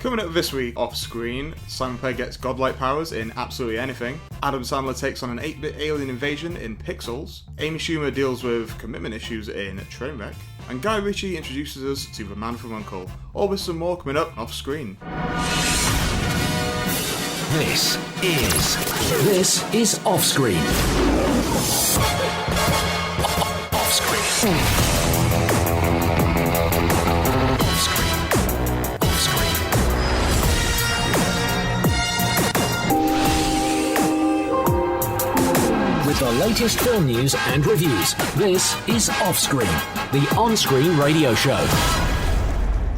Coming up this week, off-screen, Simon Pegg gets godlike powers in absolutely anything. Adam Sandler takes on an 8-bit alien invasion in Pixels. Amy Schumer deals with commitment issues in Trainwreck. And Guy Ritchie introduces us to the Man From U.N.C.L.E. All this and more coming up off-screen. This is OffScreen. OffScreen. With the latest film news and reviews, this is OffScreen, the on-screen radio show.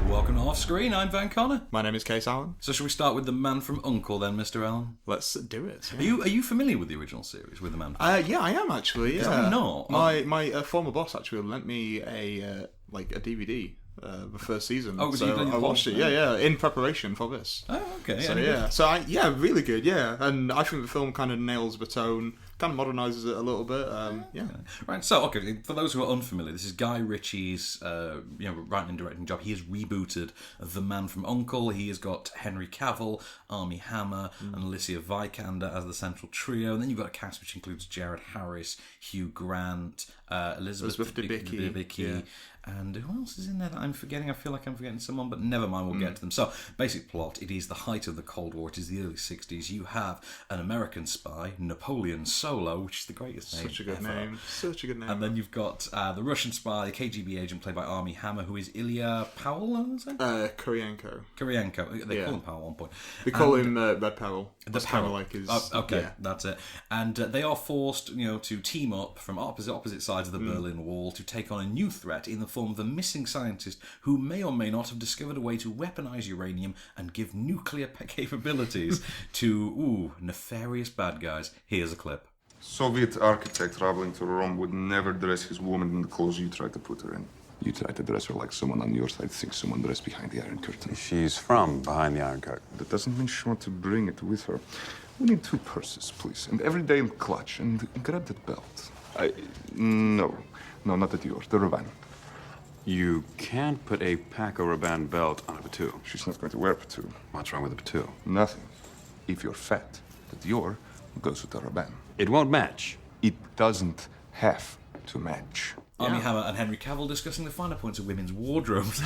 Welcome to OffScreen, I'm Van Connor. My name is Kase. So shall we start with The Man From U.N.C.L.E. then, Mr. Allen? Let's do it. Yeah. Are you familiar with the original series, with The Man From Yeah, I am actually. Yeah. I'm not. My former boss actually lent me a DVD. The first season. Oh, so I watched it. Yeah, in preparation for this. Oh, okay. So really good. Yeah, and I think the film kind of nails the tone, kind of modernises it a little bit. Yeah. Right. So, okay, for those who are unfamiliar, this is Guy Ritchie's, writing and directing job. He has rebooted The Man From U.N.C.L.E. He has got Henry Cavill, Armie Hammer, and Alicia Vikander as the central trio, and then you've got a cast which includes Jared Harris, Hugh Grant, Elizabeth Debicki. And who else is in there that I'm forgetting? I feel like I'm forgetting someone, but never mind, we'll get to them. So, basic plot, it is the height of the Cold War, it is the early 60s. You have an American spy, Napoleon Solo, which is the greatest name Such a good name. And then you've got the Russian spy, the KGB agent played by Armie Hammer, who is Ilya Powell, I was saying? Kuryenko. They call him Powell at one point. They call him Red Powell. That's kind of like his... That's it. And they are forced, to team up from opposite sides of the Berlin Wall to take on a new threat in the form of a missing scientist who may or may not have discovered a way to weaponize uranium and give nuclear capabilities to, nefarious bad guys. Here's a clip. Soviet architect traveling to Rome would never dress his woman in the clothes you tried to put her in. You tried to dress her like someone on your side thinks someone dressed behind the Iron Curtain. She's from behind the Iron Curtain. That doesn't mean she wants to bring it with her. We need 2 purses, please. And every day in clutch. And grab that belt. No, not the Dior, the Rabanne. You can't put a Paco Rabanne belt on a Batuu. She's not going to wear Batuu. What's wrong with the Batuu? Nothing. If you're fat, the Dior goes with the Rabanne. It won't match. It doesn't have to match. Armie Hammer and Henry Cavill discussing the finer points of women's wardrobes,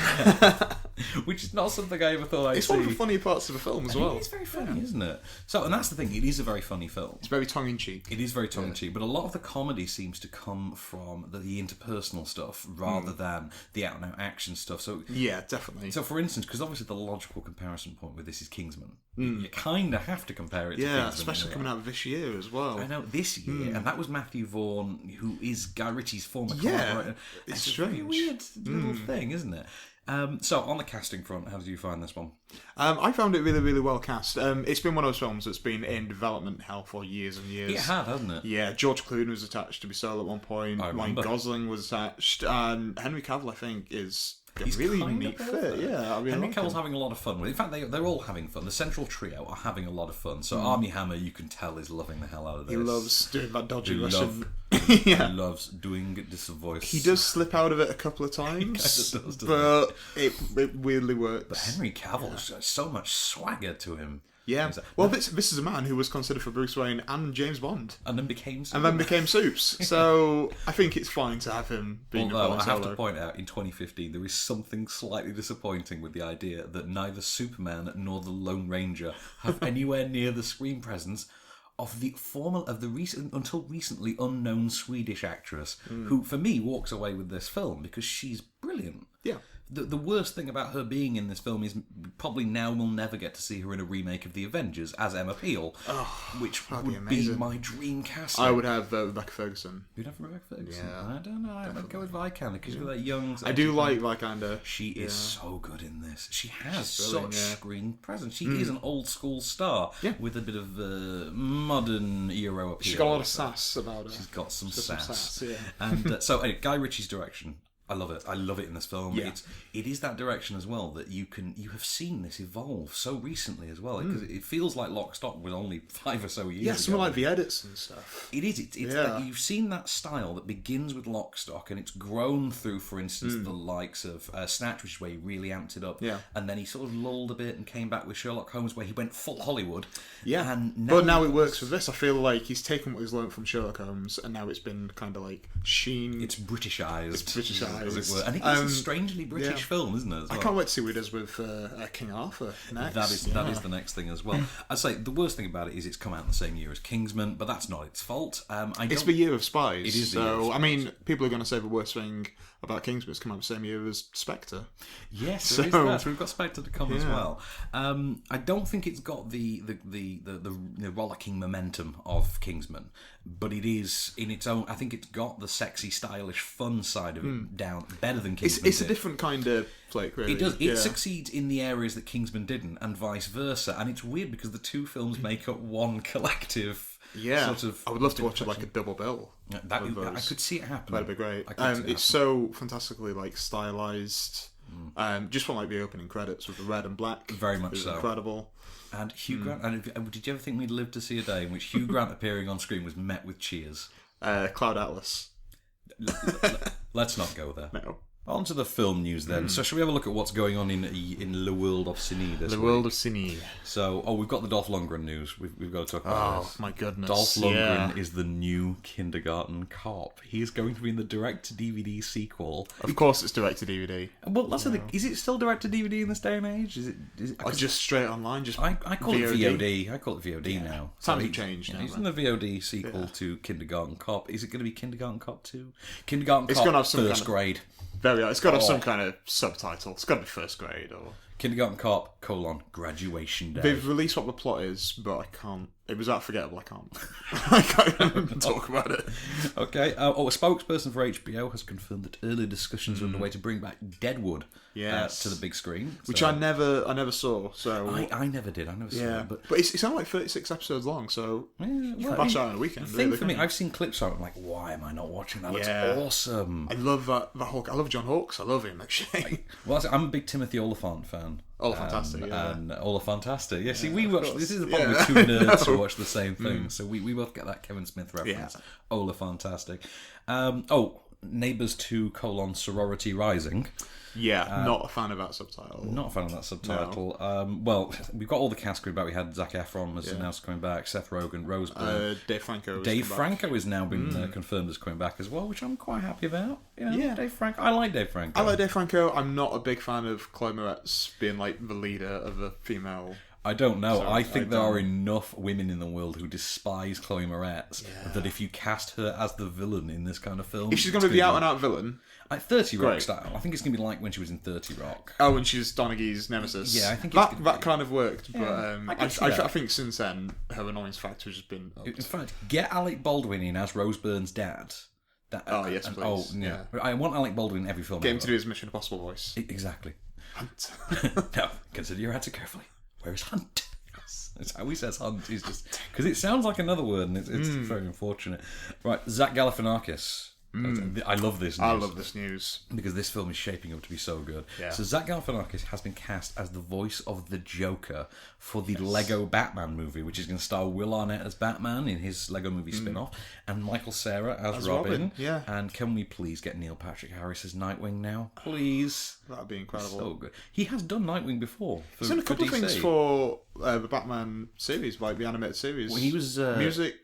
which is not something I ever thought I'd see. It's one of the funny parts of the film as well. It's very funny, isn't it? So, and that's the thing, it is a very funny film. It's very tongue-in-cheek. It is very tongue-in-cheek, but a lot of the comedy seems to come from the interpersonal stuff rather than the out-and-out action stuff. So yeah, definitely. So, for instance, because obviously the logical comparison point with this is Kingsman. You kind of have to compare it to Kingsman. Yeah, especially coming out this year as well. I know, this year, and that was Matthew Vaughn, who is Guy Ritchie's former collaborator. It's a strange. very weird little thing, isn't it? So, on the casting front, how did you find this one? I found it really, really well cast. It's been one of those films that's been in development hell for years and years. It had, hasn't it? Yeah, George Clooney was attached to be Solo at one point. Ryan Gosling was attached. And Henry Cavill, I think, is... He's really kind neat of fit, yeah. I mean, Henry Cavill's having a lot of fun with it. In fact, they're all having fun. The central trio are having a lot of fun. So Armie Hammer, you can tell, is loving the hell out of this. He loves doing that dodgy Russian. He loves doing this voice. He does slip out of it a couple of times, but it weirdly works. But Henry Cavill has got so much swagger to him. Yeah. Well, this is a man who was considered for Bruce Wayne and James Bond. And then became Soups. So I think it's fine to have him being Although I have to point out, in 2015, there is something slightly disappointing with the idea that neither Superman nor the Lone Ranger have anywhere near the screen presence of the until recently unknown Swedish actress who, for me, walks away with this film because she's brilliant. Yeah. The worst thing about her being in this film is probably now we'll never get to see her in a remake of The Avengers as Emma Peel, which would be my dream casting. I would have Rebecca Ferguson. You'd have Rebecca Ferguson? Yeah. I don't know. I'd go with Vikander because she's got that young... I do like Vikander. She is so good in this. She has such screen presence. She is an old school star with a bit of modern Euro appeal. She's got a lot of sass about her. She's got some sass. Yeah. And so, anyway, Guy Ritchie's direction. I love it. I love it in this film. Yeah. It is that direction as well that you have seen this evolve so recently as well, because it feels like Lock, Stock was only 5 or so years ago. Yeah, some like the edits and stuff. It is. It's like you've seen that style that begins with Lock, Stock, and it's grown through, for instance, the likes of Snatch, which is where he really amped it up. Yeah. And then he sort of lulled a bit and came back with Sherlock Holmes, where he went full Hollywood. Yeah. And but now it works with this. I feel like he's taken what he's learned from Sherlock Holmes, and now it's been kind of like sheen. It's Britishized. It's Britishized. As it were. And it's a strangely British film, isn't it? As well? I can't wait to see what he does with King Arthur next. That is the next thing as well. I'd say the worst thing about it is it's come out in the same year as Kingsman, but that's not its fault. It's the year of spies. It is the year of spies. I mean, people are going to say the worst thing about Kingsman has come out the same year as Spectre. Yes, there is that. So we've got Spectre to come as well. I don't think it's got the rollicking momentum of Kingsman, but it is in its own. I think it's got the sexy, stylish, fun side of it down better than Kingsman. It's a different kind of flick, really. It does. It succeeds in the areas that Kingsman didn't, and vice versa. And it's weird because the two films make up one collective. Yeah, sort of. I would love to watch it like a double bill. I could see it happen. That'd be great. It's so fantastically like stylized. Just from like the opening credits with the red and black. Very much so. Incredible. And Hugh Grant. And did you ever think we'd live to see a day in which Hugh Grant appearing on screen was met with cheers? Cloud Atlas. Let's not go there. No. On to the film news then. So shall we have a look at what's going on in Le World of Cine this week? Le World of Cine. So, we've got the Dolph Lundgren news. We've got to talk about this. Oh, my goodness. Dolph Lundgren is the new kindergarten cop. He is going to be in the direct-to-DVD sequel. Of course it's direct-to-DVD. Well, that's the thing. Is it still direct-to-DVD in this day and age? Is it just straight online? I call it VOD. I call it VOD now. Times have changed now. He's in the VOD sequel to Kindergarten Cop. Is it going to be Kindergarten Cop 2? Kindergarten Cop gonna have some First Grade. It's got to have some kind of subtitle. It's got to be first grade or Kindergarten Cop, Graduation Day. They've released what the plot is, but I can't. It was that forgettable. I can't talk about it. Okay. A spokesperson for HBO has confirmed that early discussions are underway to bring back Deadwood to the big screen, which I never saw. So I never did. I never saw it. But it's only like 36 episodes long, so you can bash out on a weekend. The thing for me, I've seen clips of it. I'm like, why am I not watching that? It's awesome. I love that Hulk. I love John Hawkes. I love him. Actually, I'm a big Timothy Oliphant fan. Fantastic, and Fantastic. Yeah, see, we watch. This is the problem with two nerds who watch the same thing. So we both get that Kevin Smith reference. Yeah. Fantastic. Neighbours 2: Sorority Rising. Yeah, not a fan of that subtitle. Not a fan of that subtitle. No. We've got all the cast back. We had Zac Efron as announced coming back, Seth Rogen, Rose Byrne. Dave Franco. Dave Franco has now been confirmed as coming back as well, which I'm quite happy about. Dave Franco. I like Dave Franco. I like Dave Franco. I'm not a big fan of Chloe Moretz being like the leader of a female. I don't know. I think there are enough women in the world who despise Chloe Moretz that if you cast her as the villain in this kind of film... If she's going to be the out-and-out villain... 30 Rock style. I think it's going to be like when she was in 30 Rock. Oh, when she's Donaghy's nemesis. Yeah, I think that kind of worked. But I think since then, her annoyance factor has just been... In fact, get Alec Baldwin in as Rose Byrne's dad. Yes, please. Yeah. I want Alec Baldwin in every film. Get him to do his Mission Impossible voice. Exactly. Hunt. Now, consider your answer carefully. Where's Hunt? That's how he says Hunt. He's just because it sounds like another word, and it's very unfortunate. Right, Zach Galifianakis. I love this news. I love this news. Because this film is shaping up to be so good. Yeah. So Zach Galifianakis has been cast as the voice of the Joker for the Lego Batman movie, which is going to star Will Arnett as Batman in his Lego movie spin-off, and Michael Cera as Robin. Yeah. And can we please get Neil Patrick Harris as Nightwing now? Please. That'd be incredible. So good. He has done Nightwing before. He's done a couple of things for the Batman series, like the animated series. Well, he was...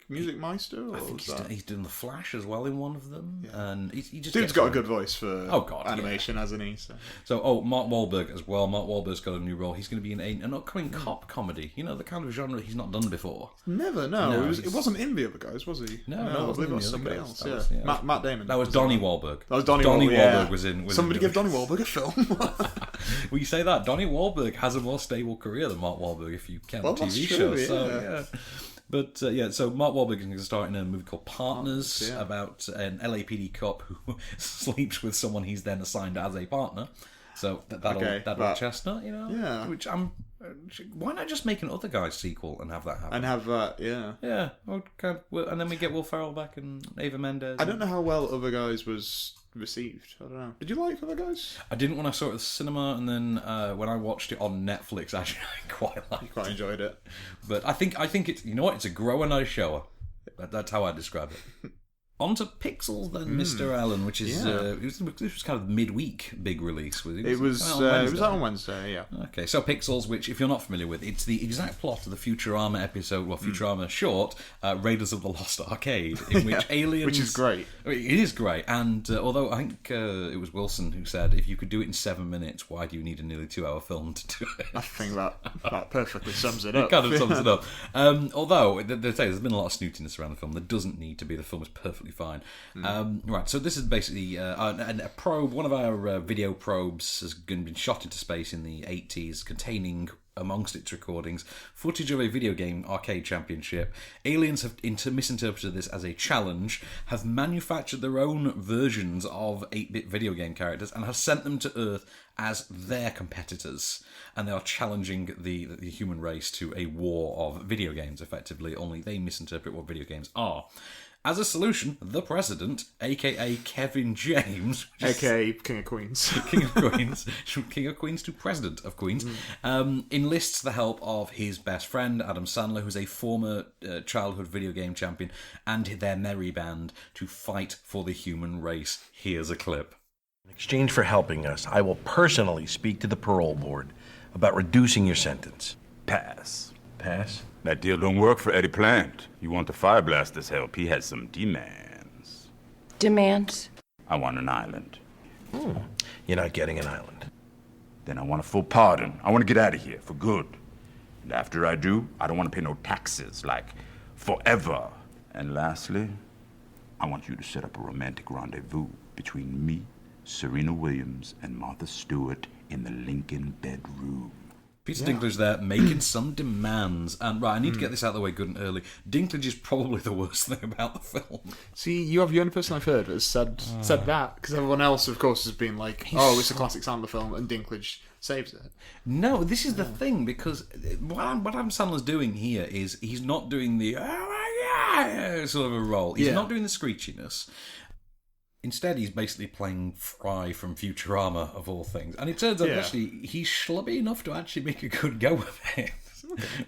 Music Meister? I think he's done The Flash as well in one of them. Yeah. And he just Dude's got a good voice for animation, hasn't he? So, Mark Wahlberg as well. Mark Wahlberg's got a new role. He's going to be in an upcoming cop comedy. You know, the kind of genre he's not done before. Never, no. It wasn't in the other guys, was he? No, I believe it was somebody else. Matt Damon. That was Donnie Wahlberg. That was Donnie Wahlberg was in. Somebody give Donnie Wahlberg a film. Well, you say that. Donnie Wahlberg has a more stable career than Mark Wahlberg if you count the TV show. So, But so Mark Wahlberg is going to start in a movie called Partners about an LAPD cop who sleeps with someone he's then assigned as a partner. So that'll chestnut, you know. Yeah. Which why not just make an Other Guys sequel and have that happen? And have that, yeah. Yeah. Okay. And then we get Will Ferrell back and Eva Mendes. I don't know how well Other Guys was received. I don't know. Did you like Other Guys? I didn't when I saw it at the cinema, and then when I watched it on Netflix, actually, I quite liked it. Quite enjoyed it. But I think it's, you know what, it's a grower, not a shower. That's how I describe it. On to Pixels then, Mr. Allen, which is this was kind of midweek big release. It was out on Wednesday, yeah. Okay, so Pixels, which if you're not familiar with, it's the exact plot of the Futurama episode, well, Futurama short, Raiders of the Lost Arcade, in which aliens... Which is great. It is great, and although I think it was Wilson who said, if you could do it in 7 minutes, why do you need a nearly 2-hour film to do it? I think that perfectly sums it up. It kind of sums it up. Although, there's been a lot of snootiness around the film. There doesn't need to be. The film is perfectly fine. Right, so this is basically a probe. One of our video probes has been shot into space in the 80s, containing, amongst its recordings, footage of a video game arcade championship. Aliens have misinterpreted this as a challenge, have manufactured their own versions of 8-bit video game characters, and have sent them to Earth as their competitors. And they are challenging the human race to a war of video games, effectively, only they misinterpret what video games are. As a solution, the President, a.k.a. Kevin James... A.k.a. King of Queens. King of Queens. King of Queens to President of Queens. Enlists the help of his best friend, Adam Sandler, who's a former childhood video game champion, and their merry band to fight for the human race. Here's a clip. In exchange for helping us, I will personally speak to the parole board about reducing your sentence. Pass. Pass? That deal don't work for Eddie Plant. You want the Fire Blaster's help, he has some demands. Demands? I want an island. You're not getting an island. Then I want a full pardon. I want to get out of here for good. And after I do, I don't want to pay no taxes, like forever. And lastly, I want you to set up a romantic rendezvous between me, Serena Williams, and Martha Stewart in the Lincoln bedroom. Peter Dinklage there, making some demands. And right, I need to get this out of the way good and early. Dinklage is probably the worst thing about the film. See, you have the only person I've heard that has said that, because everyone else, of course, has been like, oh, it's a classic Sandler film, and Dinklage saves it. No, this is the thing, because what Adam Sandler's doing here is he's not doing the, oh my God, sort of a role. He's not doing the screechiness. Instead, he's basically playing Fry from Futurama, of all things. And it turns out, actually, he's schlubby enough to actually make a good go of it.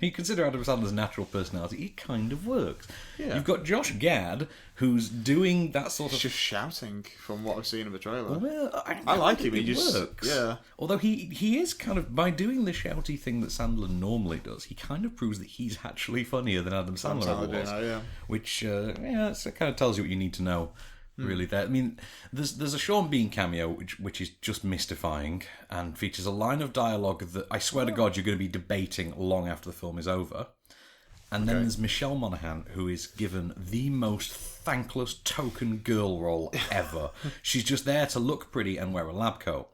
You consider Adam Sandler's natural personality, it kind of works. Yeah. You've got Josh Gad, who's doing that sort of... Just shouting, from what I've seen of the trailer. Well, I like him, he just works. Yeah. Although he is kind of, by doing the shouty thing that Sandler normally does, he kind of proves that he's actually funnier than Adam Sandler ever was. Which, it kind of tells you what you need to know. Really, there. I mean, there's a Sean Bean cameo which is just mystifying and features a line of dialogue that I swear to God you're going to be debating long after the film is over. And then there's Michelle Monaghan, who is given the most thankless token girl role ever. She's just there to look pretty and wear a lab coat.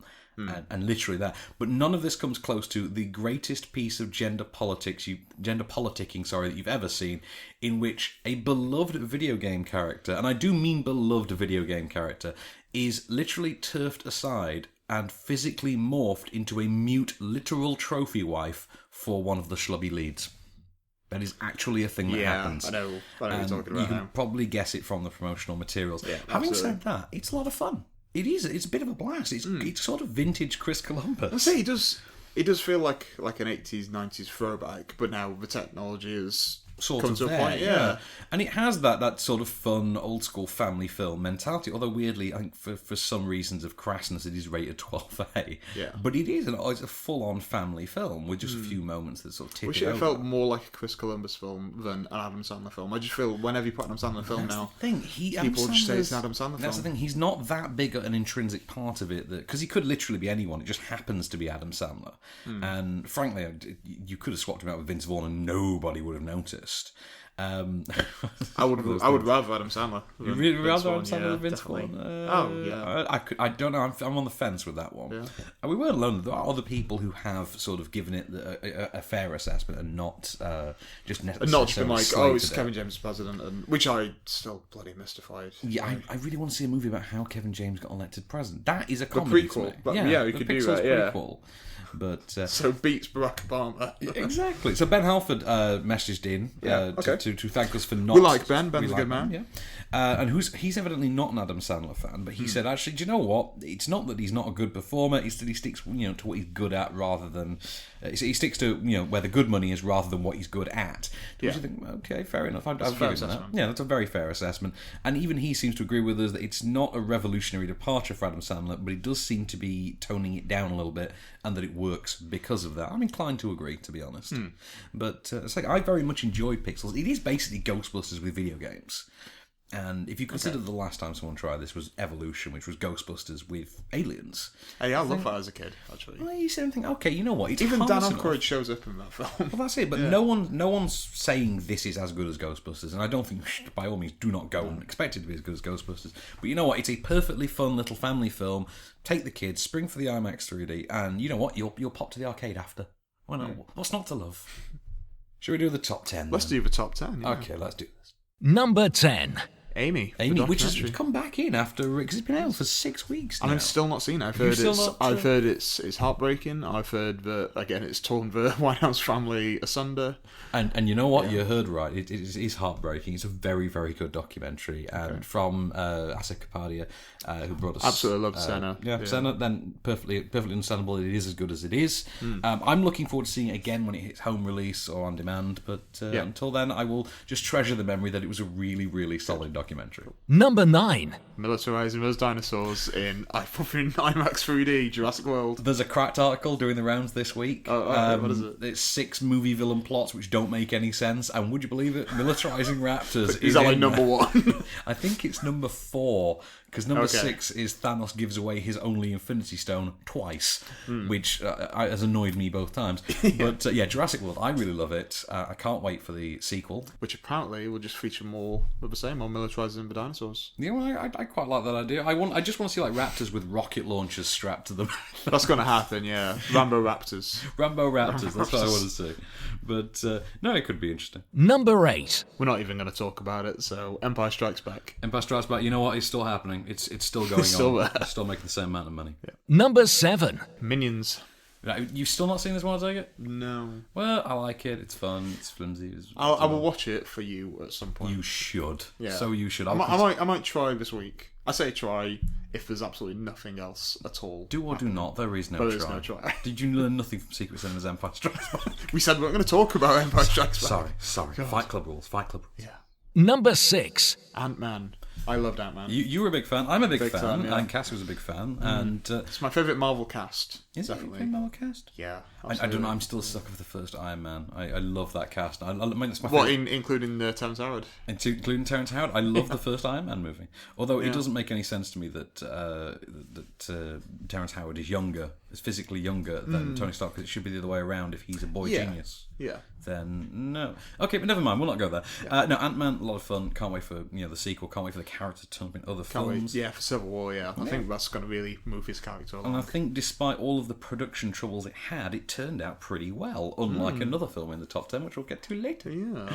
And literally that. But none of this comes close to the greatest piece of gender politicking that you've ever seen, in which a beloved video game character, and I do mean beloved video game character, is literally turfed aside and physically morphed into a mute, literal trophy wife for one of the schlubby leads. That is actually a thing that happens. I know what you're talking about. You can probably guess it from the promotional materials. Yeah, having said that, it's a lot of fun. It is. It's a bit of a blast. It's sort of vintage Chris Columbus. I say it does feel like an 80s, 90s throwback, but now the technology is sort come of to there, a point. yeah. And it has that sort of fun, old school family film mentality. Although weirdly, I think for some reasons of crassness, it is rated 12A. Yeah. But it's a full on family film with just a few moments that sort of tip Wish it over. It felt more like a Chris Columbus film than an Adam Sandler film. I just feel whenever you put an Adam Sandler film now, people just say it's an Adam Sandler film. That's the thing. He's not that big an intrinsic part of it because he could literally be anyone. It just happens to be Adam Sandler. And frankly, you could have swapped him out with Vince Vaughn and nobody would have noticed. I would rather Adam Sandler. You really rather Adam Sandler than Vince definitely. Vaughn? I don't know. I'm on the fence with that one. Yeah. And we weren't alone. There are other people who have sort of given it a fair assessment and not just necessarily. Not just been like, oh, it's Kevin James president, and which I still bloody mystified. Yeah, I really want to see a movie about how Kevin James got elected president. That is a comedy. The prequel. But we could do that. Yeah. Prequel. But so beats Barack Obama. Exactly. So Ben Halford messaged in to to thank us for not. We like Ben. Ben's we a good like man. Yeah. And he's evidently not an Adam Sandler fan, but he said, actually, do you know what? It's not that he's not a good performer. It's that he sticks, to what he's good at rather than he sticks to where the good money is rather than what he's good at. Which I think, okay, fair enough. I'll give him that. Yeah, that's a very fair assessment. And even he seems to agree with us that it's not a revolutionary departure for Adam Sandler, but he does seem to be toning it down a little bit, and that it works because of that. I'm inclined to agree, to be honest. But it's like I very much enjoy Pixels. It is basically Ghostbusters with video games. And if you consider the last time someone tried this was Evolution, which was Ghostbusters with aliens. Hey, I love that as a kid, actually. Well, you said anything, okay, you know what? It's Even Dan harmless Aykroyd enough. shows up in that film. Well, that's it. But no one's saying this is as good as Ghostbusters, and I don't think, by all means, do not go and expect it to be as good as Ghostbusters. But you know what? It's a perfectly fun little family film. Take the kids, spring for the IMAX 3D, and you know what? You'll pop to the arcade after. Well, no, what's not to love? Should we do the top 10? Let's do the top 10. Yeah. Okay, let's do this. Number 10. Amy, which has come back in after because it's been out for 6 weeks now. And I've still not seen it. I've heard it's heartbreaking. I've heard that again it's torn the White House family asunder. And you know what? You heard right. It is heartbreaking. It's a very, very good documentary. And from Asa Kapadia, who brought us... Absolutely loved Senna. Yeah, Senna, then perfectly understandable. It is as good as it is. I'm looking forward to seeing it again when it hits home release or on demand. But until then, I will just treasure the memory that it was a really, really solid documentary. Number 9. Militarizing those dinosaurs in IMAX 3D, Jurassic World. There's a Cracked article doing the rounds this week. What is it? It's 6 movie villain plots which don't make any sense, and would you believe it? Militarizing raptors Is that like number 1? I think it's number 4, because number 6 is Thanos gives away his only Infinity Stone twice, which has annoyed me both times. But Jurassic World, I really love it. I can't wait for the sequel. Which apparently will just feature more of the same, more militarizing the dinosaurs. Yeah, well, I quite like that idea. I just want to see like raptors with rocket launchers strapped to them. That's going to happen, yeah. Rambo Raptors. Rambo Raptors, that's what I want to see. But no, it could be interesting. Number 8. We're not even going to talk about it, so Empire Strikes Back. Empire Strikes Back, you know what? It's still happening. It's still going still on. there. It's still making the same amount of money. Yeah. Number 7. Minions. Right, you've still not seen this one, I take it? No. Well, I like it. It's fun. It's flimsy. I will watch it for you at some point. You should. Yeah. So you should. I might try this week. I say try if there's absolutely nothing else at all. Do or do not. There is no But try. there's no try. Did you learn nothing from Secret Cinema's Empire Strikes Back? We said we weren't going to talk about Empire Strikes Back. Sorry. Fight Club rules. Yeah. Number 6. Ant-Man. I loved Ant-Man. You were a big fan. I'm a big fan. yeah. And Cass was a big fan. And It's my favourite Marvel cast. is definitely. it a Marvel cast? Yeah. I don't know. I'm still stuck with the first Iron Man. I love that cast. I mean, that's my What, favorite. including Terrence Howard? Including Terrence Howard, I love the first Iron Man movie. Although it doesn't make any sense to me that Terrence Howard is physically younger than Tony Stark, because it should be the other way around. If he's a boy genius, then no. Okay, but never mind. We'll not go there. No, Ant-Man, a lot of fun. Can't wait for the sequel. Can't wait for the character to turn up in other films. Yeah, for Civil War. Yeah, I think that's going to really move his character along. And I think despite all of the production troubles it had, it turned out pretty well, unlike another film in the top 10, which we'll get to later. Yeah.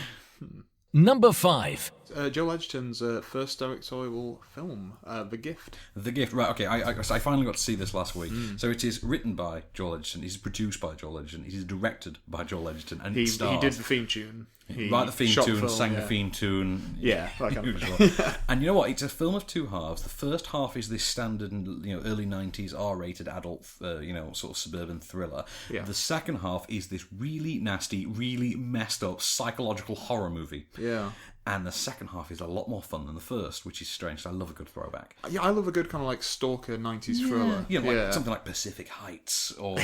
Number 5. Joel Edgerton's first directorial film, The Gift. The Gift, right, okay, I finally got to see this last week. So it is written by Joel Edgerton, it is produced by Joel Edgerton, it is directed by Joel Edgerton, and He it stars... did the theme tune. He Write the theme shot tune, film, sang the theme tune. Yeah, that kind of usual. And you know what? It's a film of two halves. The first half is this standard, early 90s R-rated adult, sort of suburban thriller. Yeah. The second half is this really nasty, really messed up psychological horror movie. Yeah. And the second half is a lot more fun than the first, which is strange. I love a good throwback. Yeah, I love a good kind of like stalker 90s thriller. Yeah, something like Pacific Heights or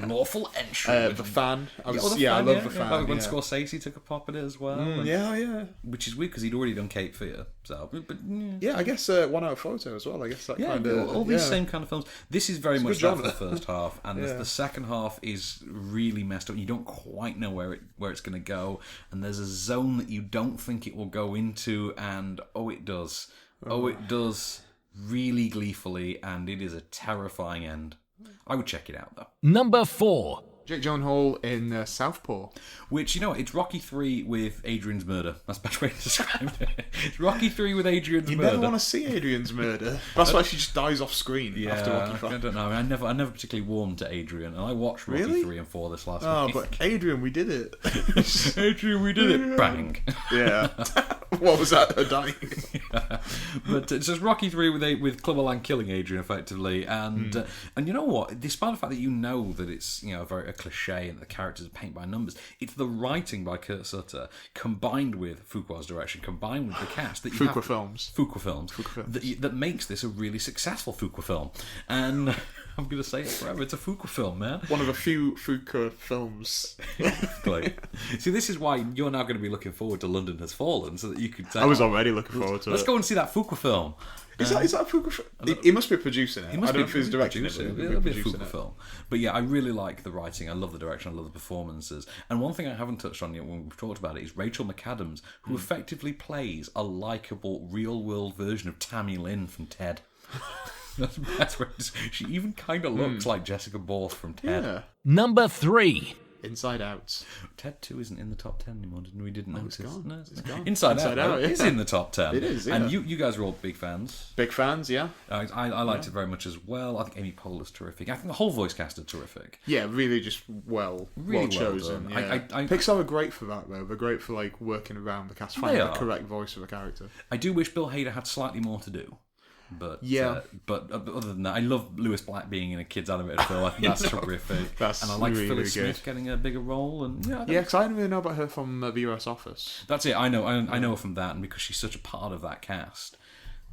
Lawful Entry. The Fan. I love The Fan. Like when Scorsese took a pop at it as well. Yeah. Which is weird because he'd already done Cape Fear. So, but yeah, I guess 1 Hour Photo as well. I guess that kind of... all these same kind of films. This is very much that for the genre. first half, and the second half is really messed up. You don't quite know where it's going to go, and there's a zone that you don't think it will go into, and it does. It does really gleefully, and it is a terrifying end. I would check it out, though. Number 4. Jake Gyllenhaal in Southpaw. Which, you know, it's Rocky 3 with Adrian's murder. That's the best way to describe it. It's Rocky 3 with Adrian's murder. You never want to see Adrian's murder. That's why she just dies off screen after Rocky 5. I don't know. I never particularly warmed to Adrian, and I watched Rocky 3 and 4 this last week. Oh, but Adrian, we did it. Adrian, we did it. Bang. Yeah. What was that? Her dying. Yeah. But it's just Rocky 3 with Clubber Lang killing Adrian effectively, and you know what? Despite the fact that you know that it's a cliche and the characters are paint by numbers, it's the writing by Kurt Sutter combined with Fuqua's direction, combined with the cast that Fuqua Films that makes this a really successful Fuqua film. And I'm going to say it forever. It's a Fuqua film, man. One of a few Fuqua films. See, this is why you're now going to be looking forward to London Has Fallen, so that you could say, I was already looking forward to it. Let's go and see that Fuqua film. Is that a Fuqua film? He must be producing it. I don't know if he's directing it. It'll be a Fuqua film. But yeah, I really like the writing. I love the direction. I love the performances. And one thing I haven't touched on yet when we've talked about it is Rachel McAdams, who effectively plays a likeable, real-world version of Tammy Lynn from Ted. That's right. She even kind of looks like Jessica Borth from Ted. Yeah. Number 3. Inside Out. Ted 2 isn't in the top 10 anymore, didn't we? Didn't notice. It's gone. No, It's gone. Inside Out is in the top 10. It is, yeah. And you guys are all big fans. Big fans, yeah. I liked it very much as well. I think Amy Poehler's terrific. I think the whole voice cast are terrific. Yeah, really just well chosen. Yeah. Pixar are great for that, though. They're great for working around the cast, finding the correct voice of a character. I do wish Bill Hader had slightly more to do. But but other than that, I love Lewis Black being in a kids animated film. I think that's terrific. And I like really, Phyllis really Smith getting a bigger role. And because I didn't really know about her from the US Office. That's it. I know her from that, and because she's such a part of that cast.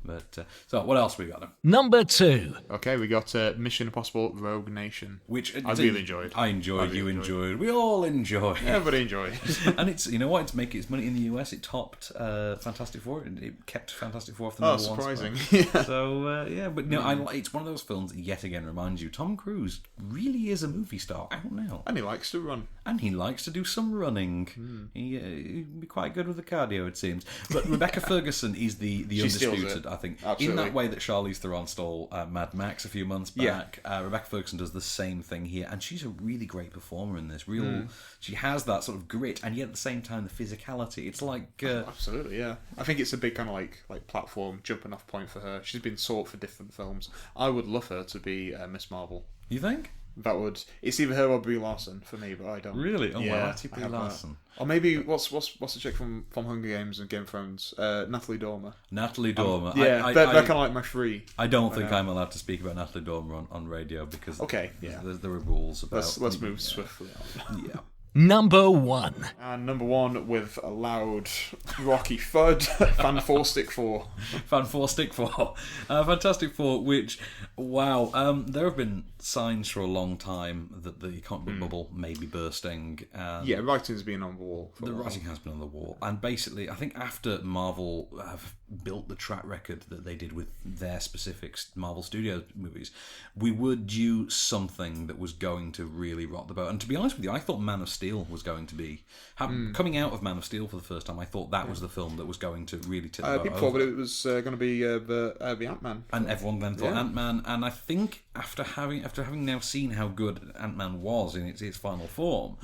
But so, what else we got? Number 2. Okay, we got Mission Impossible: Rogue Nation, which I really enjoyed. I enjoyed. You enjoyed. We all enjoyed. Everybody enjoyed. And it's it's making its money in the US. It topped Fantastic Four. It kept Fantastic Four off the number one. Surprising. Yeah. So but it's one of those films that yet again reminds you Tom Cruise really is a movie star out now, and he likes to run, and he likes to do some running. He'd be quite good with the cardio, it seems. But Rebecca Ferguson is the undisputed. I think absolutely. In that way that Charlize Theron stole Mad Max a few months back, Rebecca Ferguson does the same thing here, and she's a really great performer in this. She has that sort of grit, and yet at the same time the physicality. It's like absolutely, yeah. I think it's a big kind of like platform jumping off point for her. She's been sought for different films. I would love her to be Miss Marvel. You think? It's either her or Brie Larson for me, but I don't. Really? Oh, yeah, well, Brie Larson. Or maybe what's the chick from Hunger Games and Game of Thrones? Natalie Dormer. Natalie Dormer. They're kind of like my three. I don't think I'm allowed to speak about Natalie Dormer on radio because there are rules about. Let's move swiftly on. Yeah. Number 1. And number 1 with a loud rocky thud, Fan 4 Stick 4. Fan 4 Stick 4. Fantastic Four, which, wow, there have been signs for a long time that the comic book bubble may be bursting. Writing's been on the wall. The writing has been on the wall. And basically, I think after Marvel have built the track record that they did with their specific Marvel Studios movies, we were due something that was going to really rock the boat. And to be honest with you, I thought Man of Steel was going to be coming out of Man of Steel for the first time. I thought that was the film that was going to really tip the boat people thought it was going to be the Ant-Man, and everyone then thought Ant-Man. And I think after having now seen how good Ant-Man was in its final form,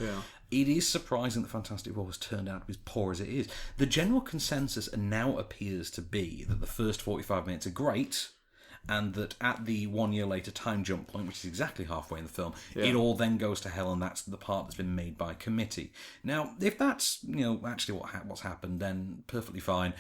it is surprising that Fantastic Four has turned out to be as poor as it is. The general consensus now appears to be that the first 45 minutes are great, and that at the 1 year later time jump point, which is exactly halfway in the film, it all then goes to hell, and that's the part that's been made by committee. Now, if that's actually what's happened, then perfectly fine,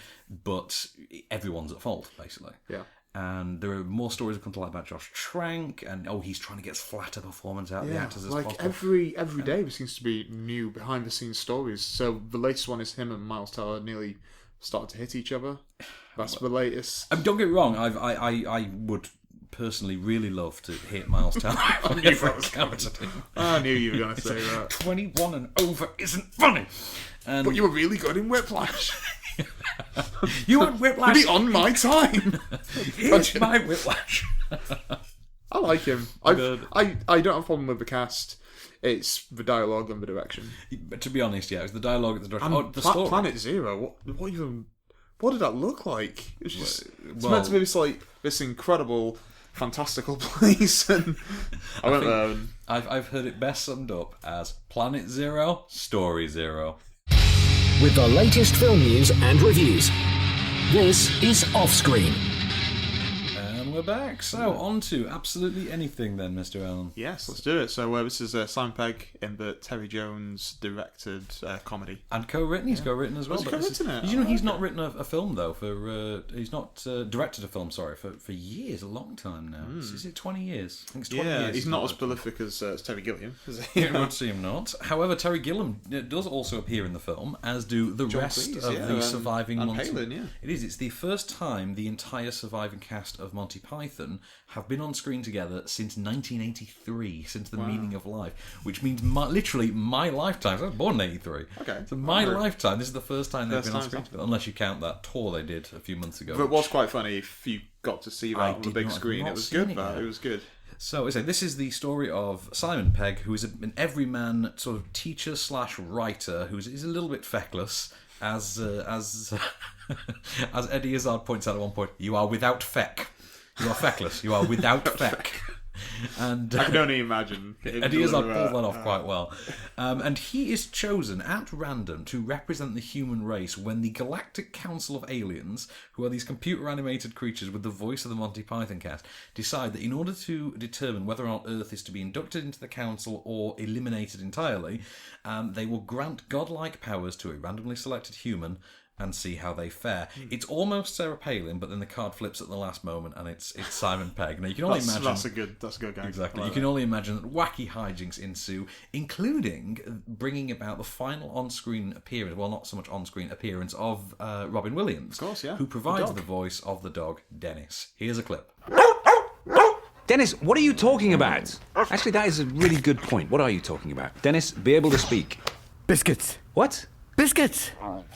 but everyone's at fault, basically. Yeah. And there are more stories that come to light about Josh Trank, and he's trying to get as flat a performance out of the actors as possible. Every day there seems to be new behind the scenes stories. So the latest one is him and Miles Teller nearly started to hit each other. That's the latest. Don't get me wrong. I would personally really love to hit Miles Teller. I knew you were going to say that. 21 and over isn't funny. But you were really good in Whiplash. You and Whiplash. Be on my time. Here's my Whiplash. I like him. I don't have a problem with the cast. It's the dialogue and the direction. But to be honest, it's the dialogue and the direction. And the story. Planet Zero. What did that look like? It's meant to be this incredible fantastical place. And I went there. And... I've heard it best summed up as Planet Zero, Story Zero. With the latest film news and reviews, this is OffScreen. And we're back. So, on to absolutely anything then, Mr. Allen. Yes, let's do it. So this is Simon Pegg in the Terry Jones directed comedy. And co-written, he's co-written as well. He's co-written it? Did you know he's not written a film though? He's not directed a film. Sorry, for years, a long time now. Is it 20 years? I think it's 20 years. Yeah, he's not as prolific as Terry Gilliam, is he? It would seem not. However, Terry Gilliam does also appear in the film, as do the John rest Cleese, of the surviving and Monty. Palin, yeah. It is. It's the first time the entire surviving cast of Monty Python have been on screen together since 1983, since The Meaning of Life, which means literally my lifetime. So I was born in 83. Okay. So my lifetime, this is the first time they've been on screen together, unless you count that tour they did a few months ago. But it was quite funny if you got to see that on the did big not- screen. I've It not was seen good, it that. yet. It was good. So, this is the story of Simon Pegg, who is an everyman sort of teacher / writer who's a little bit feckless, as as Eddie Izzard points out at one point. You are without feck. You are feckless. You are without feck. And I can only imagine. Eddie Izzard pulls that off quite well. And he is chosen at random to represent the human race when the Galactic Council of Aliens, who are these computer-animated creatures with the voice of the Monty Python cast, decide that in order to determine whether or not Earth is to be inducted into the Council or eliminated entirely, they will grant godlike powers to a randomly selected human and see how they fare. It's almost Sarah Palin, but then the card flips at the last moment, and it's Simon Pegg. Now you can only imagine That's a good gag. Exactly. Like You can only imagine that wacky hijinks ensue, including bringing about the final on-screen appearance, well, not so much on-screen appearance, of Robin Williams. Of course, yeah. Who provides The the dog. voice of the dog, Dennis. Here's a clip. Dennis, what are you talking about? Actually, that is a really good point. What are you talking about? Dennis, be able to speak. Biscuits. What? Biscuits.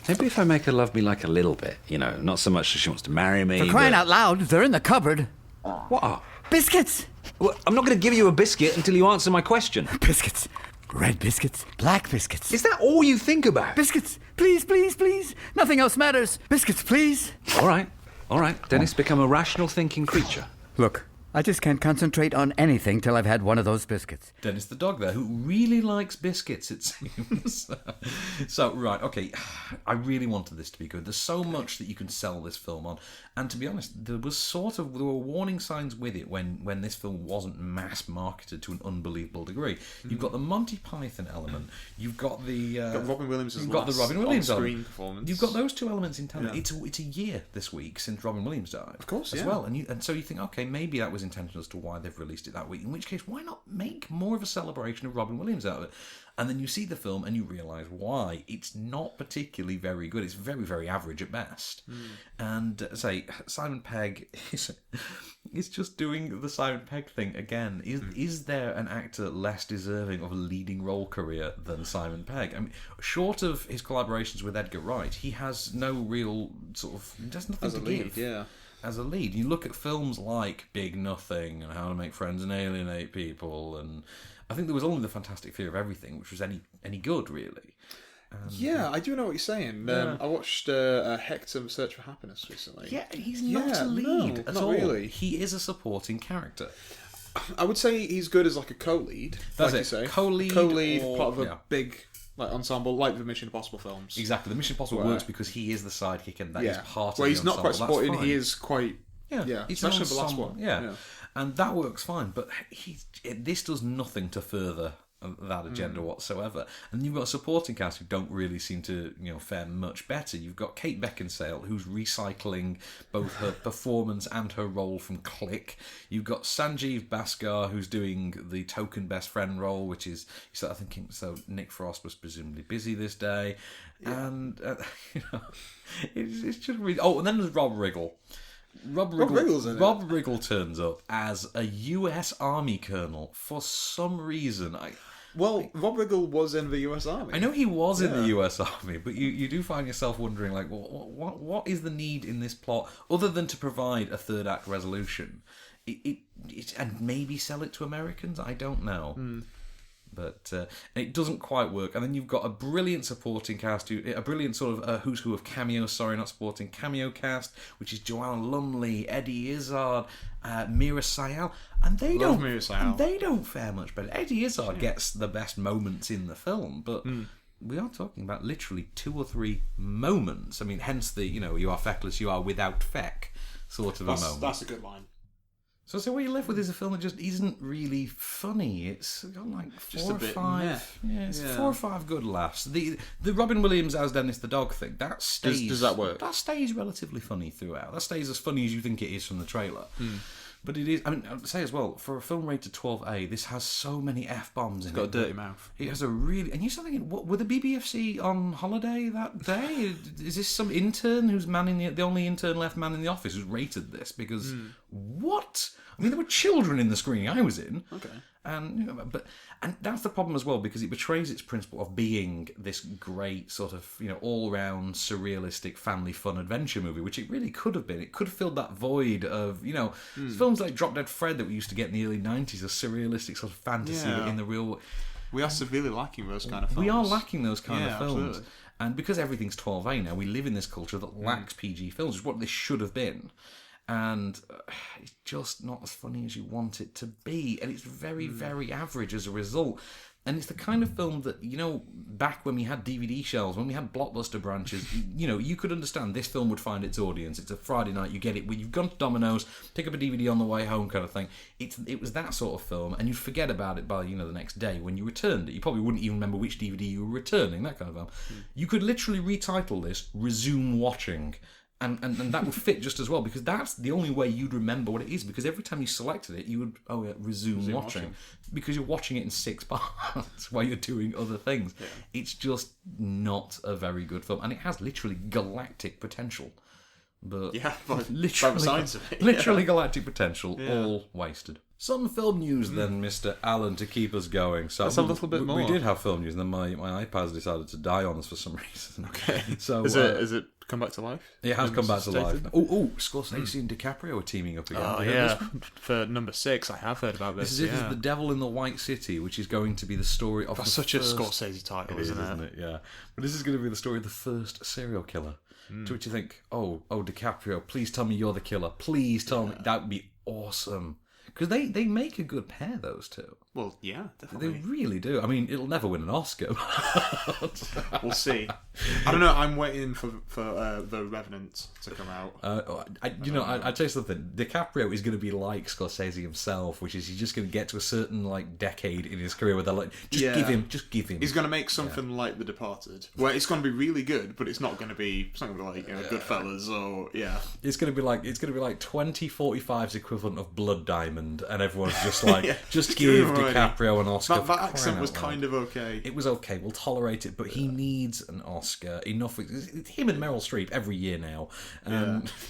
Maybe if I make her love me like a little bit, not so much that she wants to marry me. For crying out loud, they're in the cupboard. What are? Biscuits. Well, I'm not going to give you a biscuit until you answer my question. Biscuits. Red biscuits. Black biscuits. Is that all you think about? Biscuits. Please, please, please. Nothing else matters. Biscuits, please. All right. Dennis, become a rational thinking creature. Look, I just can't concentrate on anything till I've had one of those biscuits. Dennis the dog there, who really likes biscuits, it seems. So, right, okay, I really wanted this to be good. There's so much that you can sell this film on. And to be honest, there were warning signs with it when this film wasn't mass marketed to an unbelievable degree. You've got the Monty Python element. You've got the Robin Williams' You've got the Robin Williams on-screen element. performance. You've got those two elements in tandem. Yeah. It's a year this week since Robin Williams died. Of course, as yeah. well. And so you think, okay, maybe that was intentional as to why they've released it that week. In which case, why not make more of a celebration of Robin Williams out of it? And then you see the film and you realise why. It's not particularly very good. It's very, very average at best. And Simon Pegg is just doing the Simon Pegg thing again. Is there an actor less deserving of a leading role career than Simon Pegg? I mean, short of his collaborations with Edgar Wright, he has no real sort of... He has nothing As a to lead, give. yeah. As a lead. You look at films like Big Nothing and How to Make Friends and Alienate People, and I think there was only The Fantastic Fear of Everything, which was any good, really. Yeah, I do know what you're saying. Yeah. I watched Hector Search for Happiness recently. Yeah, he's not a lead at not all. really. He is a supporting character. I would say he's good as like a co-lead. That's like it. You say. Co-lead or- part of a yeah. big ensemble, like the Mission Impossible films. Exactly. The Mission Impossible Where- works because he is the sidekick and that is part Well, of he's the not quite ensemble. That's supporting. fine. He is quite. Yeah, it's an especially the last ensemble, one. Yeah. And that works fine, but this does nothing to further that agenda whatsoever. And you've got a supporting cast who don't really seem to fare much better. You've got Kate Beckinsale, who's recycling both her performance and her role from Click. You've got Sanjeev Bhaskar, who's doing the token best friend role, which is, you start thinking, so Nick Frost was presumably busy this day. Yeah. And it's just really... Oh, and then there's Rob Riggle. Rob Riggle turns up as a US Army colonel for some reason. Rob Riggle was in the US Army. I know he was in the US Army, but you do find yourself wondering, like, what is the need in this plot other than to provide a third act resolution? And maybe sell it to Americans? I don't know. But it doesn't quite work. And then you've got a brilliant supporting cast, a brilliant sort of who's who of cameos, not supporting, cameo cast, which is Joanna Lumley, Eddie Izzard, Mira Sayal, and they don't fare much better. Eddie Izzard gets the best moments in the film, but we are talking about literally 2 or 3 moments. I mean, hence the you are feckless, you are without feck sort of a moment. That's a good line. So what you left with is a film that just isn't really funny. It's got like 4 or 5. Yeah, it's 4 or 5 good laughs. The Robin Williams as Dennis the dog thing, that stays. Does that work? That stays relatively funny throughout. That stays as funny as you think it is from the trailer. But it is. I mean, I'd say as well, for a film rated 12A, this has so many F-bombs in it. It's got a dirty mouth. It has a really... And you're still thinking, what, were the BBFC on holiday that day? Is this some intern who's manning the only intern left man in the office who's rated this? Because what? I mean, there were children in the screening I was in. Okay. And that's the problem as well, because it betrays its principle of being this great sort of all-round surrealistic family fun adventure movie, which it really could have been. It could have filled that void of films like Drop Dead Fred that we used to get in the early 90s, a surrealistic sort of fantasy in the real. We are severely lacking those kind of films. We are lacking those kind of films. Absolutely. And because everything's 12A now, we live in this culture that lacks PG films, which is what this should have been. And it's just not as funny as you want it to be. And it's very, very average as a result. And it's the kind of film that, back when we had DVD shelves, when we had Blockbuster branches, you could understand this film would find its audience. It's a Friday night, you get it. You've gone to Domino's, pick up a DVD on the way home kind of thing. It was that sort of film, and you'd forget about it by, the next day when you returned it. You probably wouldn't even remember which DVD you were returning, that kind of film. You could literally retitle this, Resume Watching. And that would fit just as well, because that's the only way you'd remember what it is, because every time you selected it, you would, resume watching. Because you're watching it in 6 parts while you're doing other things. Yeah. It's just not a very good film, and it has literally galactic potential. But literally galactic potential, all wasted. Some film news then, Mr. Allen, to keep us going. So that's a little bit more. We did have film news, and then my iPad's decided to die on us for some reason. Okay. So is it come back to life? It has come back to life. Oh, Scorsese and DiCaprio are teaming up again. Oh yeah, for number 6, I have heard about this. This is The Devil in the White City, which is going to be the story of. That's such a Scorsese title, isn't it? Yeah, but this is going to be the story of the first serial killer. To which you think, oh, DiCaprio, please tell me you're the killer. Please tell me. That would be awesome. Because they make a good pair, those two. Well, yeah, definitely. They really do. I mean, it'll never win an Oscar. We'll see. I don't know. I'm waiting for The Revenant to come out. I'd say something. DiCaprio is going to be like Scorsese himself, which is he's just going to get to a certain decade in his career where they're like, give him. He's going to make something like The Departed, where it's going to be really good, but it's not going to be like Goodfellas or It's going to be like 2045's equivalent of Blood Diamond, and everyone's just like, just give DiCaprio an Oscar. That accent was kind of okay. It was okay. We'll tolerate it, but he needs an Oscar. Enough. It's him and Meryl Streep every year now.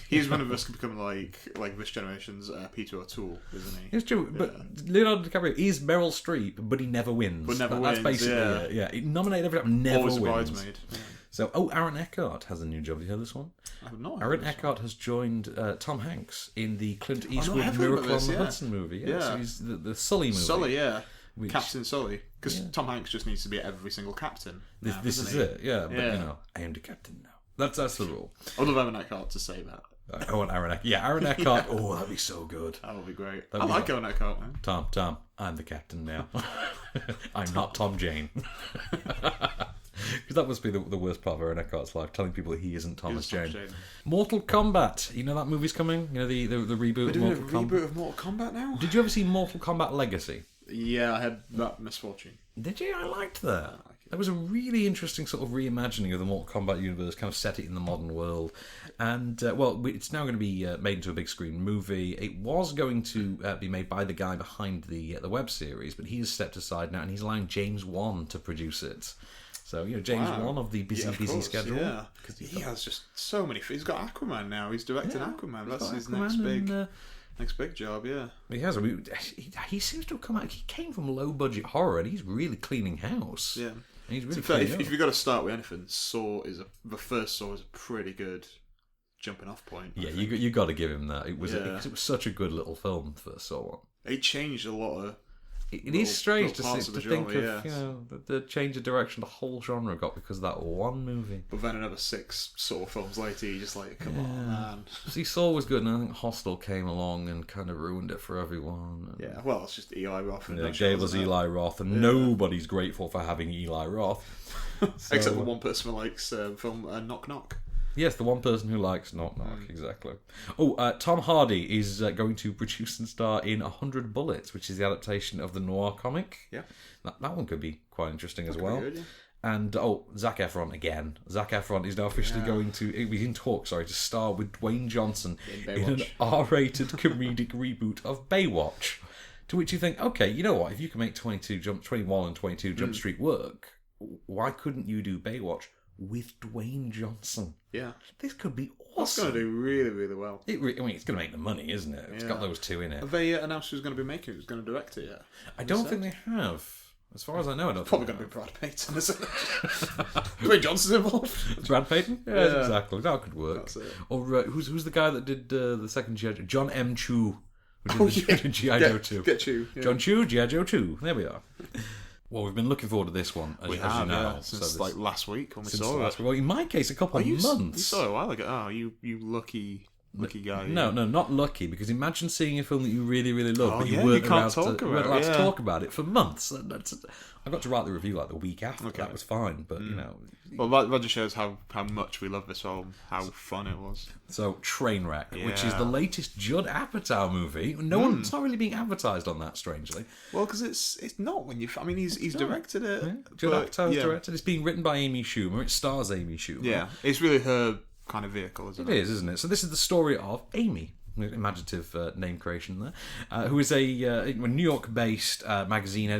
He's one of us could become like this generation's Peter O'Toole, isn't he? It's true, but Leonardo DiCaprio is Meryl Streep, but he never wins. That's basically it. He nominated every time, never Always wins. Bridesmaid. Yeah. So, Aaron Eckhart has a new job. Have you heard this one? I have not. Aaron Eckhart has joined Tom Hanks in the Clint Eastwood Miracle on the Hudson movie. Yeah. So he's the Sully movie. Sully, yeah. Captain Sully. Because Tom Hanks just needs to be every single captain. This is it, yeah. But, I am the captain now. That's the rule. I'd love Aaron Eckhart to say that. I want Aaron Eckhart. Yeah, Aaron Eckhart. Oh, that'd be so good. That would be great. I like Aaron Eckhart, man. Tom, I'm the captain now. I'm not Tom Jane. Because that must be the worst part of Aaron Eckhart's life, telling people that he isn't Thomas Jane. Mortal Kombat. You know that movie's coming? You know the reboot of Mortal Kombat? Reboot of Mortal Kombat now? Did you ever see Mortal Kombat Legacy? Yeah, I had that misfortune. Did you? I liked that. That was a really interesting sort of reimagining of the Mortal Kombat universe, kind of set it in the modern world. And, it's now going to be made into a big screen movie. It was going to be made by the guy behind the web series, but he has stepped aside now, and he's allowing James Wan to produce it. So, James Wan of the busy schedule. Yeah, because he has just so many. He's got Aquaman now. He's directing Aquaman. That's his next big job. Yeah, he has. I mean, he seems to have come out. He came from low budget horror, and he's really cleaning house. Yeah, and he's really. If you've got to start with anything, the first Saw is a pretty good jumping off point. Yeah, you got to give him that. It was such a good little film for Saw. It changed a lot of. It is strange to parts think of the genre, of the change of direction the whole genre got because of that one movie. But then another 6 Saw films later, you're just like, come on, man. See, Saw was good, and I think Hostel came along and kind of ruined it for everyone. Yeah, well, it's just Eli Roth. And It gave us Eli Roth, and nobody's grateful for having Eli Roth. Except the one person who likes film Knock Knock. Yes, the one person who likes Knock Knock, exactly. Oh, Tom Hardy is going to produce and star in 100 Bullets, which is the adaptation of the noir comic. Yeah. That one could be quite interesting as well. Good, yeah. And, Zac Efron again. Zac Efron is now officially going to... He's in talks, to star with Dwayne Johnson in an R-rated comedic reboot of Baywatch. To which you think, okay, you know what? If you can make 21 and 22 Jump Street work, why couldn't you do Baywatch with Dwayne Johnson? Yeah. This could be awesome. It's going to do really, really well. It's going to make the money, isn't it? It's got those two in it. Have they announced who's going to be making it? Who's going to direct it yet? I don't think they have. As far as I know, I don't Probably think going to be Brad Payton, isn't it? Dwayne Johnson's involved. Brad Payton? Yeah, exactly. That could work. That's it. Or who's the guy that did the second G.I. Joe? John M. Chu. Oh, yeah. G.I. Joe 2. Get Chu. Yeah. John Chu, G.I. Joe 2. There we are. Well, we've been looking forward to this one, as you know. Yeah, since like last week when we saw it. Well, in my case, a couple of months. You saw it a while ago. Oh, you lucky guy. No, not lucky, because imagine seeing a film that you really, really love, but you you weren't can't allowed to yeah. talk about it for months. I got to write the review like the week after. Okay. That was fine, but you know. Well, that just shows how much we love this film, how fun it was. So, Trainwreck, which is the latest Judd Apatow movie. It's not really being advertised on that, strangely. Well, because it's not when you. I mean, he's directed it. Yeah. Judd Apatow's directed. It's being written by Amy Schumer. It stars Amy Schumer. Yeah, it's really her kind of vehicle, isn't it? It is, isn't it? So this is the story of Amy. Imaginative name creation there. Who is a New York-based magazine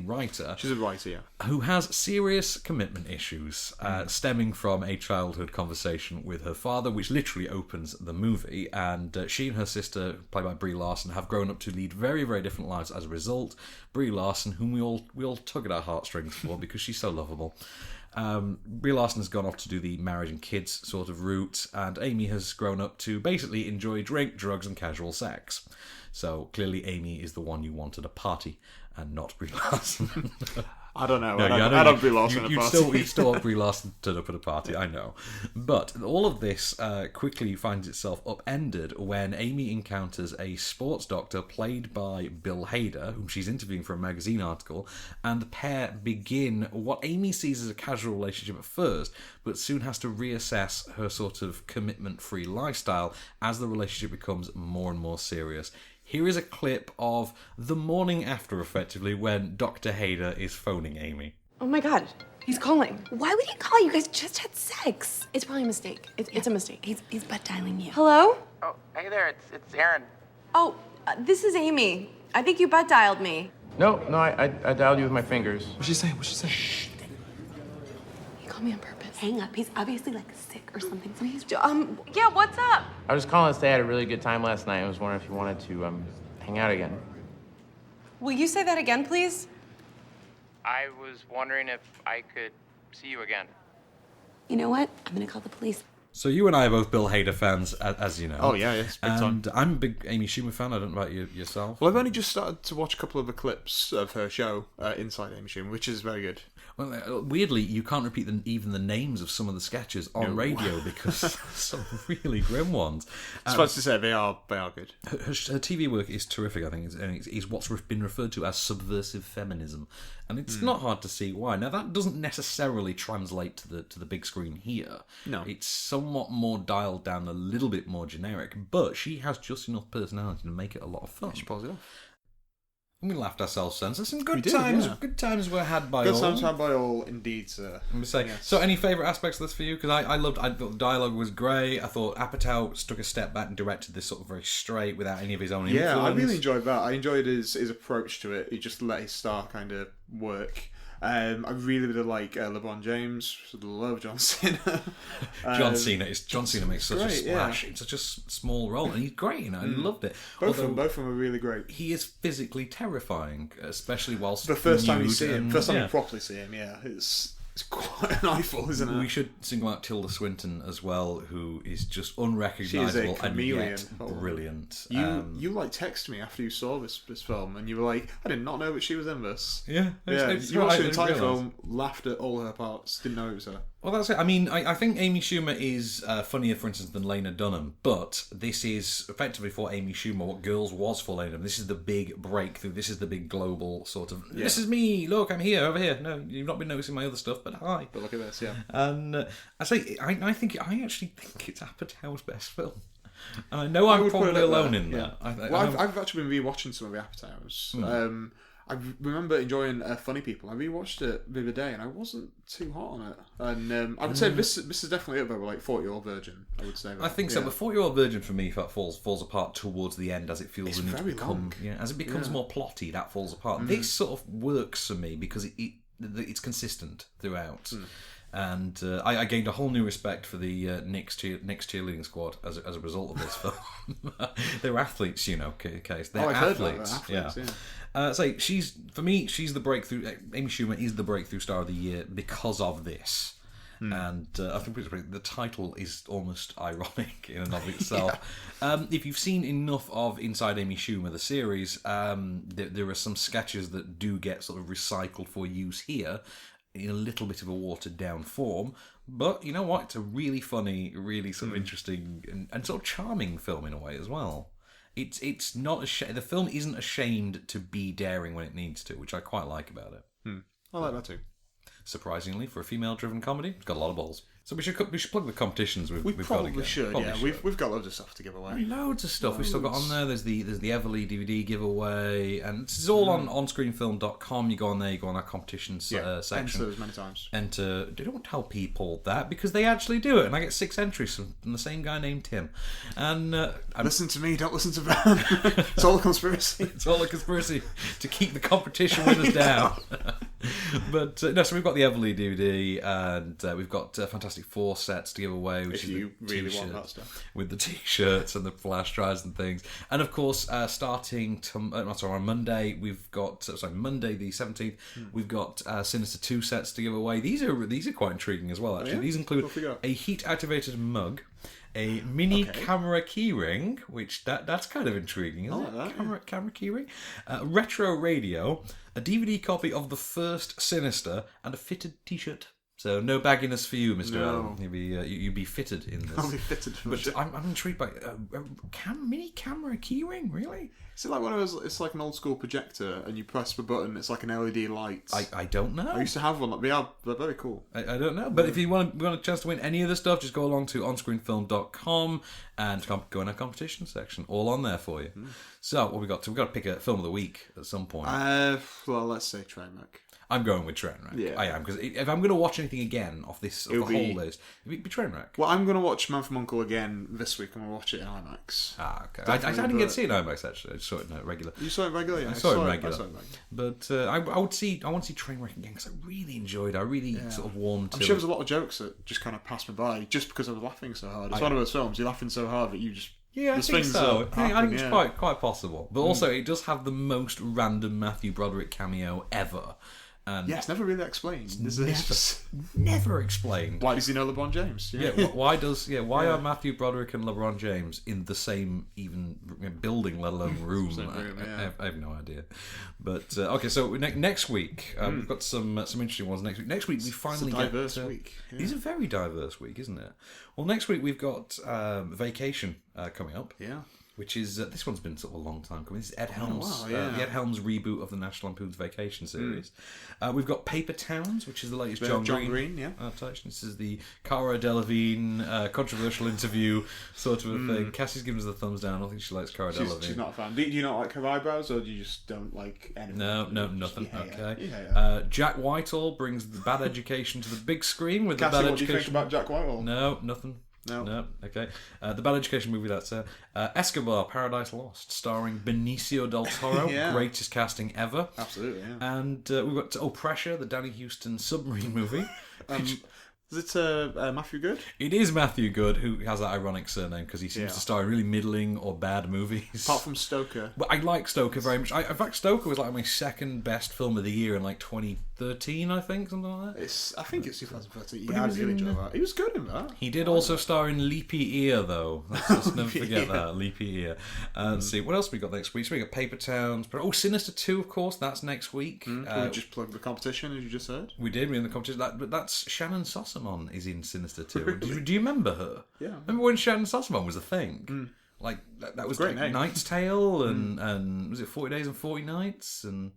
writer. She's a writer, yeah. Who has serious commitment issues stemming from a childhood conversation with her father, which literally opens the movie. And she and her sister, played by Brie Larson, have grown up to lead very, very different lives as a result. Brie Larson, whom we all tug at our heartstrings for because she's so lovable. Brie Larson has gone off to do the marriage and kids sort of route, and Amy has grown up to basically enjoy drink, drugs, and casual sex. So clearly, Amy is the one you want at a party, and not Brie Larson. I don't know. I don't Brie Larson at a party. You'd still want Brie Larson to turn up at a party, I know. But all of this quickly finds itself upended when Amy encounters a sports doctor played by Bill Hader, whom she's interviewing for a magazine article, and the pair begin what Amy sees as a casual relationship at first, but soon has to reassess her sort of commitment-free lifestyle as the relationship becomes more and more serious. Here is a clip of the morning after, effectively, when Dr. Hader is phoning Amy. Oh my god, he's calling. Why would he call? You guys just had sex. It's probably a mistake. It's a mistake. He's butt dialing you. Hello? Oh, hey there, it's Aaron. Oh, this is Amy. I think you butt dialed me. No, I dialed you with my fingers. What'd she say? Shh. He called me on purpose. Hang up. He's obviously like sick or something. Please. Yeah, what's up? I was calling to say I had a really good time last night. I was wondering if you wanted to, hang out again. Will you say that again, please? I was wondering if I could see you again. You know what? I'm gonna call the police. So you and I are both Bill Hader fans, as you know. Oh, yeah, yes, big time. And I'm a big Amy Schumer fan. I don't know about you yourself. Well, I've only just started to watch a couple of the clips of her show, Inside Amy Schumer, which is very good. Well, weirdly, you can't repeat even the names of some of the sketches on radio because some really grim ones. I was supposed to say they are good. Her TV work is terrific, I think, and it's what's been referred to as subversive feminism, and it's not hard to see why. Now, that doesn't necessarily translate to the big screen here. No, it's somewhat more dialed down, a little bit more generic, but she has just enough personality to make it a lot of fun. She pulls it off. We laughed ourselves then. So some good times. Yeah. Good times were had by all. Good times had by all, indeed, sir. Yes. So, any favourite aspects of this for you? Because I thought the dialogue was great. I thought Apatow took a step back and directed this sort of very straight without any of his own influence. Yeah, I really enjoyed that. I enjoyed his approach to it. He just let his star kind of work. I really, really like LeBron James. Love John Cena. John Cena makes such a splash in such a small role, and he's great. You know, I loved it. Both of them are really great. He is physically terrifying, especially whilst the first time you see him, first time you properly see him. Yeah, it's It's quite an eyeful, isn't it? We should single out Tilda Swinton as well, who is just She is a unrecognisable and chameleon. yet brilliant. You like texted me after you saw this film, and you were like, "I did not know that she was in this." Yeah, You watched the entire film, laughed at all her parts, didn't know it was her. Well, that's it. I mean, I think Amy Schumer is funnier, for instance, than Lena Dunham, but this is effectively for Amy Schumer what Girls was for Lena Dunham. This is the big breakthrough. This is the big global sort of, this is me, look, I'm here, over here. No, you've not been noticing my other stuff, but hi. But look at this, yeah. And I actually think it's Apatow's best film. I know I'm probably alone in that. I've actually been rewatching some of the Apatows. I remember enjoying Funny People. I rewatched it the other day, and I wasn't too hot on it. And I would say this is definitely up there with like 40-Year-Old Virgin. I would say. I think so. But 40-Year-Old Virgin for me falls apart towards the end as it feels very long. As it becomes more plotty, that falls apart. This sort of works for me because it's consistent throughout. And I gained a whole new respect for the Knicks cheerleading squad as a result of this film. They're athletes, Kase. They're athletes. Yeah. So she's the breakthrough. Amy Schumer is the breakthrough star of the year because of this. And I think the title is almost ironic in and of itself. If you've seen enough of Inside Amy Schumer, the series, there are some sketches that do get sort of recycled for use here in a little bit of a watered down form, but you know what? It's a really funny, really sort of interesting and sort of charming film in a way as well. It's not the film isn't ashamed to be daring when it needs to, which I quite like about it. I like that too. Surprisingly, for a female-driven comedy, it's got a lot of balls. So we should plug the competitions we've got probably again. should. Probably We've got loads of stuff to give away. Loads of stuff. We've still got on there. There's the Everly DVD giveaway, and this is all on OnScreenFilm.com. You go on there. You go on our competitions section. Enter as many times. Enter. Don't tell people that because they actually do it, and I get 6 entries from the same guy named Tim. And listen to me. Don't listen to Ben. It's all a conspiracy. It's all a conspiracy to keep the competition winners down. But no, so we've got the Everly DVD, and we've got Fantastic Four sets to give away, which if you really want that stuff, with the t-shirts and the flash drives and things. And of course, starting on Monday, we've got Monday the 17th, we've got Sinister 2 sets to give away. These are quite intriguing as well. Actually, these include a heat-activated mug, a mini camera keyring, which that's kind of intriguing, isn't it? Camera keyring, retro radio, a DVD copy of the first Sinister, and a fitted t-shirt. So no bagginess for you, Mr. Adam. You'd be fitted in this. I'll be fitted for sure. I'm intrigued by mini camera keyring, really? Is it like one of those? It's like an old school projector, and you press the button. It's like an LED light. I don't know. I used to have one. They're very cool. I don't know, but if you want a chance to win any of the stuff, just go along to OnScreenFilm.com and go in our competition section. All on there for you. So what we got? So we've got to pick a film of the week at some point. Well, let's say Trainwreck. I'm going with Trainwreck. Yeah. I am, because if I'm going to watch anything again of the whole list, it'd be Trainwreck. Well, I'm going to watch Man From U.N.C.L.E. again this week. I'm going to watch it in IMAX. Okay. I didn't get to see it in IMAX, actually. I just saw it in regular. You saw it regular? Yeah, I saw it in regular. But I want to see Trainwreck again, because I really enjoyed it. I really sort of warmed to it. I'm sure there's a lot of jokes that just kind of passed me by just because I was laughing so hard. It's one of those films, you're laughing so hard that you just... Yeah, I think so. I think it's quite possible. But also, it does have the most random Matthew Broderick cameo ever. It's never really explained. Never explained. Why does he know LeBron James? Why are Matthew Broderick and LeBron James in the same building, let alone room? I have no idea. But so next week we've got some interesting ones. Next week we finally get diverse week. Yeah. It's a very diverse week, isn't it? Well, next week we've got Vacation coming up. Yeah. Which is this one's been sort of a long time coming. This is Ed Helms, the Ed Helms reboot of the National Lampoon's Vacation series. We've got Paper Towns, which is the latest John Green adaptation. This is the Cara Delevingne controversial interview sort of a thing. Cassie's giving us the thumbs down. I don't think she likes Cara Delevingne. She's not a fan. Do you not like her eyebrows, or do you just don't like anything? No, nothing. Jack Whitehall brings the Bad Education to the big screen with Cassie, the Bad what Education. Do you think about Jack Whitehall? No, nothing. No. Okay. The Bad Education movie, that's Escobar, Paradise Lost, starring Benicio del Toro, greatest casting ever. Absolutely, yeah. And we've got Pressure, the Danny Huston submarine movie. Is it Matthew Good? It is Matthew Good, who has that ironic surname because he seems to star in really middling or bad movies. Apart from Stoker. But I like Stoker very much. In fact, Stoker was like my second best film of the year in like 2013, I think, something like that. I think it's 2013. Yeah, I really enjoyed that. He was good in that. He did also star in Leapy Ear, though. Let's just never forget that. Leapy Ear. Let's see, what else we got next week? So we got Paper Towns. Sinister 2, of course, that's next week. We just plugged the competition, as you just heard. We did, we're in the competition. But that's Shannon Sossamon is in Sinister 2. Really? Do you remember her? Yeah. Remember when Shannon Sossamon was a thing? Like, that was great name. Knight's Tale and was it 40 Days and 40 Nights? And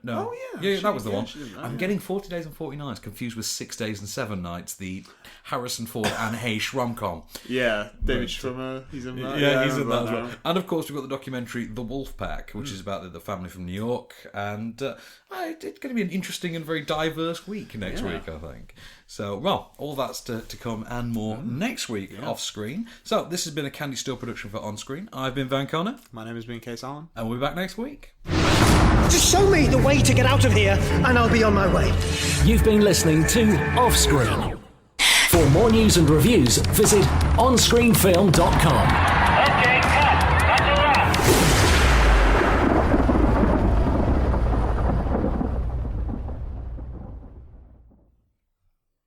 no. Oh, yeah. That was the one. That, I'm getting 40 Days and 40 Nights confused with 6 Days and 7 Nights, the Harrison Ford and Hayes rom-com. Yeah, David Schwimmer, he's in that. Yeah, he's in that as well. And of course, we've got the documentary The Wolf Pack, which is about the family from New York. And it's going to be an interesting and very diverse week next week, I think. So, well, all that's to come and more next week off screen. So, this has been a Candystore production for OnScreen. I've been Van Connor. My name has been Kase Allen. And we'll be back next week. Just show me the way to get out of here, and I'll be on my way. You've been listening to OffScreen. For more news and reviews, visit OnScreenFilm.com.